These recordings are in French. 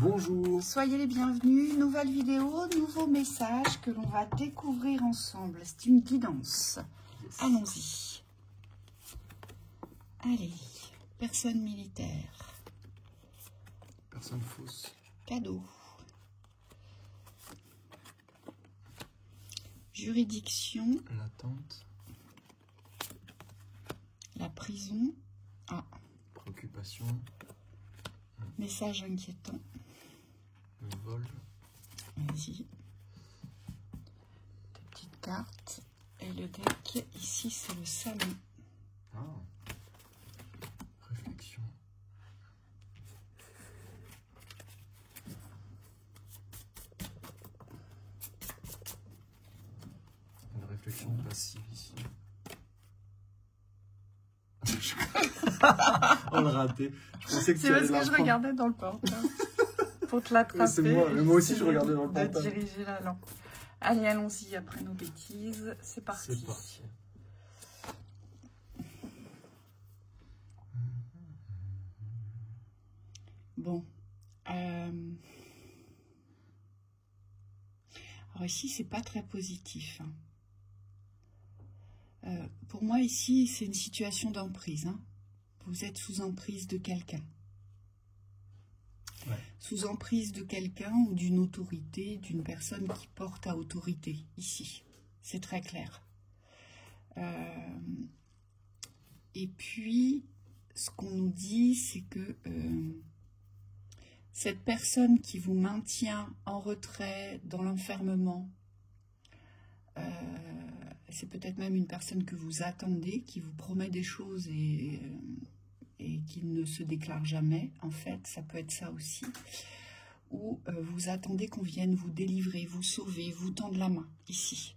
Bonjour. Soyez les bienvenus, nouvelle vidéo, nouveau message que l'on va découvrir ensemble. C'est une guidance. Yes. Allons-y. Allez, personne militaire. Personne fausse. Cadeau. Juridiction. L'attente. La prison. Ah. Préoccupation. Message inquiétant. Le vol. Vas-y. Des petites cartes. Et le deck, ici, c'est le salon. Ah. Réflexion. Une réflexion passive ici. On l'a raté. Je pensais que c'est parce que je regardais dans le portable. Pour te l'attraper. C'est moi. Mais moi aussi, je regardais dans le portable. De diriger la lampe. Allez, allons-y après nos bêtises. C'est parti. C'est parti. Bon. Alors ici, c'est pas très positif. Pour moi, ici, c'est une situation d'emprise. Vous êtes sous emprise de quelqu'un. Ouais. Sous emprise de quelqu'un ou d'une autorité, d'une personne qui porte à autorité, ici. C'est très clair. Et puis, ce qu'on nous dit, c'est que cette personne qui vous maintient en retrait, dans l'enfermement, c'est peut-être même une personne que vous attendez, qui vous promet des choses et qui ne se déclare jamais, en fait, ça peut être ça aussi, ou vous attendez qu'on vienne vous délivrer, vous sauver, vous tendre la main, ici.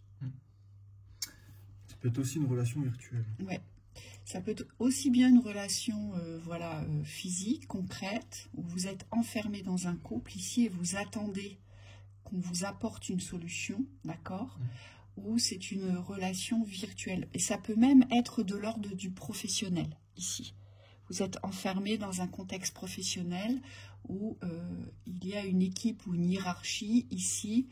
Ça peut être aussi une relation virtuelle. Ouais, ça peut être aussi bien une relation physique, concrète, où vous êtes enfermé dans un couple, ici, et vous attendez qu'on vous apporte une solution, d'accord ? Ou c'est une relation virtuelle. Et ça peut même être de l'ordre du professionnel, ici. Vous êtes enfermé dans un contexte professionnel où il y a une équipe ou une hiérarchie ici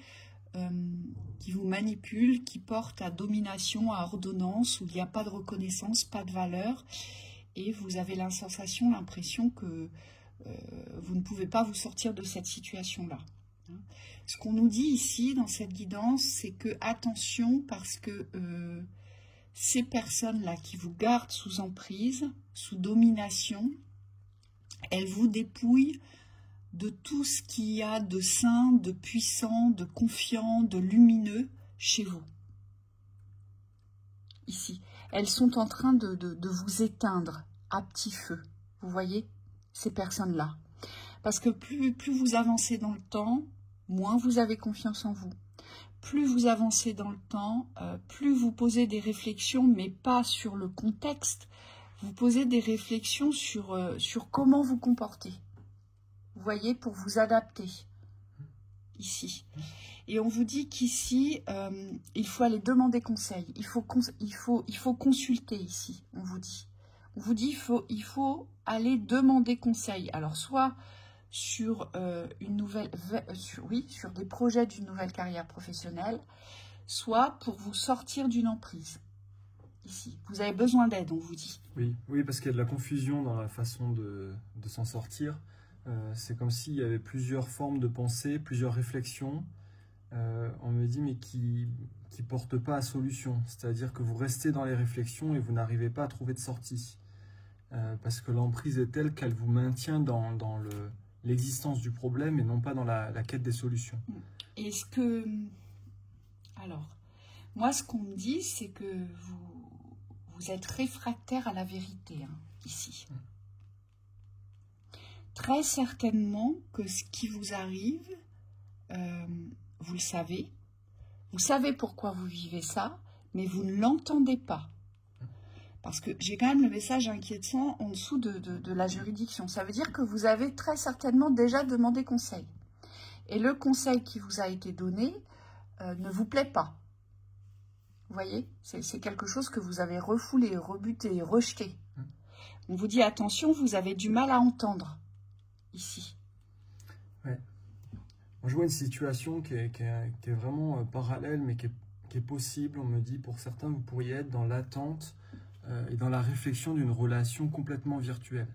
qui vous manipule, qui porte à domination, à ordonnance, où il n'y a pas de reconnaissance, pas de valeur. Et vous avez l'impression que vous ne pouvez pas vous sortir de cette situation-là. Ce qu'on nous dit ici dans cette guidance, c'est que attention parce que ces personnes-là qui vous gardent sous emprise, sous domination, elles vous dépouillent de tout ce qu'il y a de sain, de puissant, de confiant, de lumineux chez vous. Ici. Elles sont en train de vous éteindre à petit feu. Vous voyez, ces personnes-là. Parce que plus vous avancez dans le temps, moins vous avez confiance en vous. Plus vous avancez dans le temps, plus vous posez des réflexions, mais pas sur le contexte. Vous posez des réflexions sur comment vous comportez. Vous voyez, pour vous adapter. Ici. Et on vous dit qu'ici, il faut aller demander conseil. Il faut consulter ici, on vous dit. On vous dit il faut aller demander conseil. Alors, soit sur sur des projets d'une nouvelle carrière professionnelle, soit pour vous sortir d'une emprise. Ici, vous avez besoin d'aide, on vous dit. Oui, parce qu'il y a de la confusion dans la façon de s'en sortir. C'est comme s'il y avait plusieurs formes de pensée, plusieurs réflexions. On me dit, mais qui portent pas à solution. C'est-à-dire que vous restez dans les réflexions et vous n'arrivez pas à trouver de sortie. Parce que l'emprise est telle qu'elle vous maintient dans l'existence du problème et non pas dans la quête des solutions. Est-ce que... Alors, moi, ce qu'on me dit, c'est que vous êtes réfractaire à la vérité, ici. Très certainement que ce qui vous arrive, vous le savez. Vous savez pourquoi vous vivez ça, mais vous ne l'entendez pas. Parce que j'ai quand même le message inquiétant en dessous de la juridiction. Ça veut dire que vous avez très certainement déjà demandé conseil. Et le conseil qui vous a été donné ne vous plaît pas. Vous voyez, c'est quelque chose que vous avez refoulé, rebuté, rejeté. On vous dit attention, vous avez du mal à entendre ici. Ouais. je vois une situation qui est vraiment parallèle, mais qui est possible. On me dit, pour certains, vous pourriez être dans l'attente et dans la réflexion d'une relation complètement virtuelle.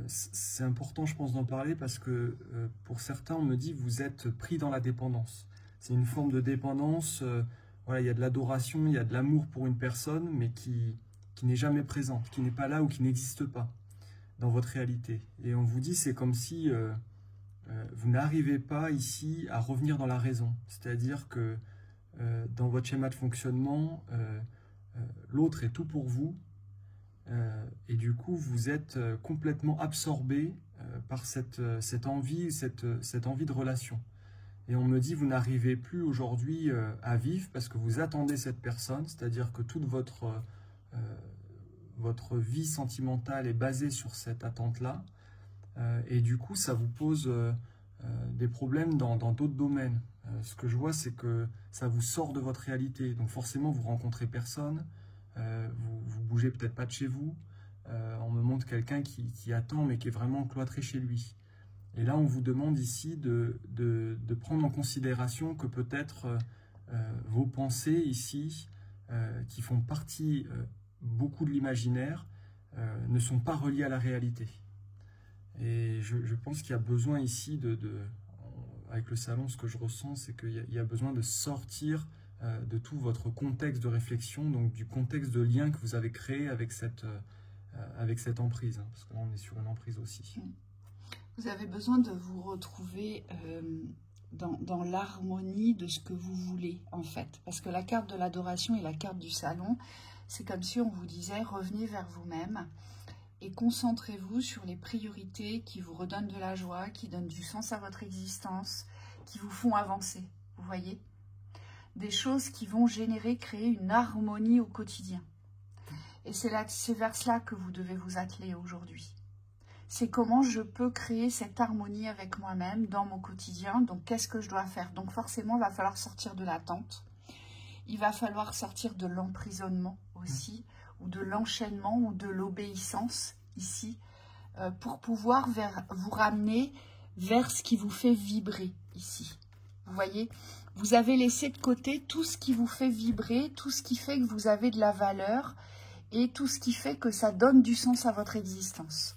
C'est important, je pense, d'en parler parce que pour certains, on me dit, vous êtes pris dans la dépendance. C'est une forme de dépendance. Voilà, il y a de l'adoration, il y a de l'amour pour une personne, mais qui n'est jamais présente, qui n'est pas là ou qui n'existe pas dans votre réalité. Et on vous dit, c'est comme si vous n'arrivez pas ici à revenir dans la raison. C'est-à-dire que dans votre schéma de fonctionnement, l'autre est tout pour vous, et du coup, vous êtes complètement absorbé par cette envie de relation. Et on me dit, vous n'arrivez plus aujourd'hui à vivre parce que vous attendez cette personne, c'est-à-dire que toute votre vie sentimentale est basée sur cette attente-là, et du coup, ça vous pose des problèmes dans d'autres domaines. Ce que je vois, c'est que ça vous sort de votre réalité. Donc forcément, vous rencontrez personne, vous bougez peut-être pas de chez vous. On me montre quelqu'un qui attend, mais qui est vraiment cloîtré chez lui. Et là, on vous demande ici de prendre en considération que peut-être vos pensées ici, qui font partie beaucoup de l'imaginaire, ne sont pas reliées à la réalité. Et je pense qu'il y a besoin ici avec le salon, ce que je ressens, c'est qu'il y a besoin de sortir de tout votre contexte de réflexion, donc du contexte de lien que vous avez créé avec cette emprise, hein, parce que là on est sur une emprise aussi. Vous avez besoin de vous retrouver dans l'harmonie de ce que vous voulez, en fait. Parce que la carte de l'adoration et la carte du salon, c'est comme si on vous disait, revenez vers vous-même et concentrez-vous sur les priorités qui vous redonnent de la joie, qui donnent du sens à votre existence, qui vous font avancer, vous voyez? Des choses qui vont créer une harmonie au quotidien. Et c'est vers cela que vous devez vous atteler aujourd'hui. C'est comment je peux créer cette harmonie avec moi-même dans mon quotidien. Donc, qu'est-ce que je dois faire? Donc, forcément, il va falloir sortir de l'attente. Il va falloir sortir de l'emprisonnement aussi, ou de l'enchaînement, ou de l'obéissance ici, pour pouvoir vous ramener vers ce qui vous fait vibrer ici. Vous voyez, vous avez laissé de côté tout ce qui vous fait vibrer, tout ce qui fait que vous avez de la valeur et tout ce qui fait que ça donne du sens à votre existence.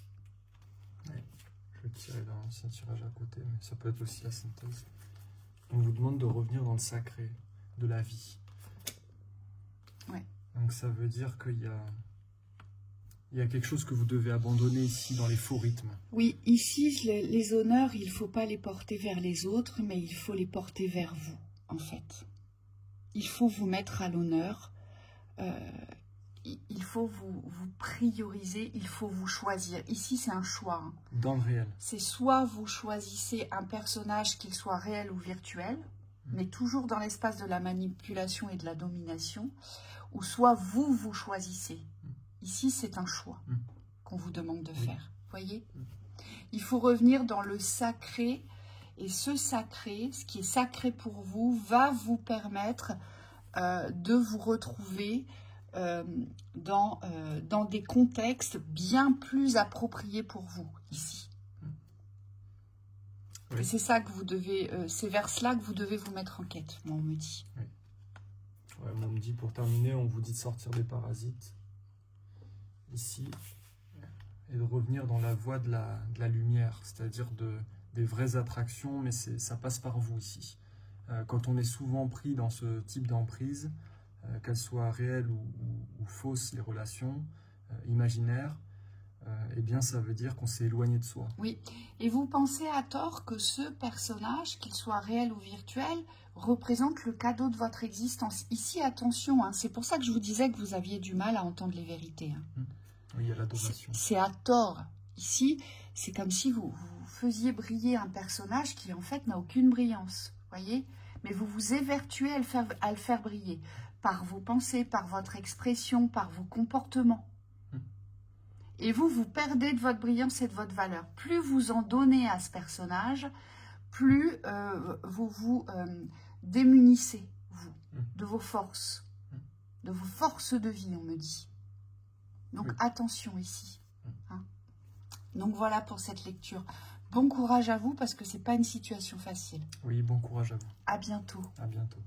Je vais tirer dans l'ancien tirage à côté, mais ça peut être aussi la synthèse. On vous demande de revenir dans le sacré de la vie. Ouais. Donc ça veut dire qu'il y a quelque chose que vous devez abandonner ici dans les faux rythmes. Oui, ici, les honneurs, il ne faut pas les porter vers les autres, mais il faut les porter vers vous, en fait. Il faut vous mettre à l'honneur. Il faut vous prioriser, il faut vous choisir. Ici, c'est un choix. Hein. Dans le réel. C'est soit vous choisissez un personnage, qu'il soit réel ou virtuel, mais toujours dans l'espace de la manipulation et de la domination, ou soit vous choisissez. Ici, c'est un choix qu'on vous demande de faire. Voyez? Il faut revenir dans le sacré, et ce sacré, ce qui est sacré pour vous, va vous permettre de vous retrouver dans des contextes bien plus appropriés pour vous, ici. Oui. Et c'est ça que vous devez, c'est vers cela que vous devez vous mettre en quête, moi on me dit. Oui. Ouais, on me dit, pour terminer, on vous dit de sortir des parasites, ici, et de revenir dans la voie de la lumière, c'est-à-dire des vraies attractions, mais ça passe par vous ici. Quand on est souvent pris dans ce type d'emprise, qu'elles soient réelles ou fausses, les relations imaginaires, eh bien ça veut dire qu'on s'est éloigné de soi. Oui, et vous pensez à tort que ce personnage, qu'il soit réel ou virtuel, représente le cadeau de votre existence. Ici, attention, hein, c'est pour ça que je vous disais que vous aviez du mal à entendre les vérités. Hein. Oui, il y a l'adoration. C'est à tort. Ici, c'est comme si vous faisiez briller un personnage qui en fait n'a aucune brillance, voyez? Mais vous vous évertuez à le faire briller par vos pensées, par votre expression, par vos comportements. Et vous perdez de votre brillance et de votre valeur. Plus vous en donnez à ce personnage, plus vous vous démunissez, vous, de vos forces de vie, on me dit. Donc, attention ici. Hein. Donc, voilà pour cette lecture. Bon courage à vous parce que c'est pas une situation facile. Oui, bon courage à vous. À bientôt. À bientôt.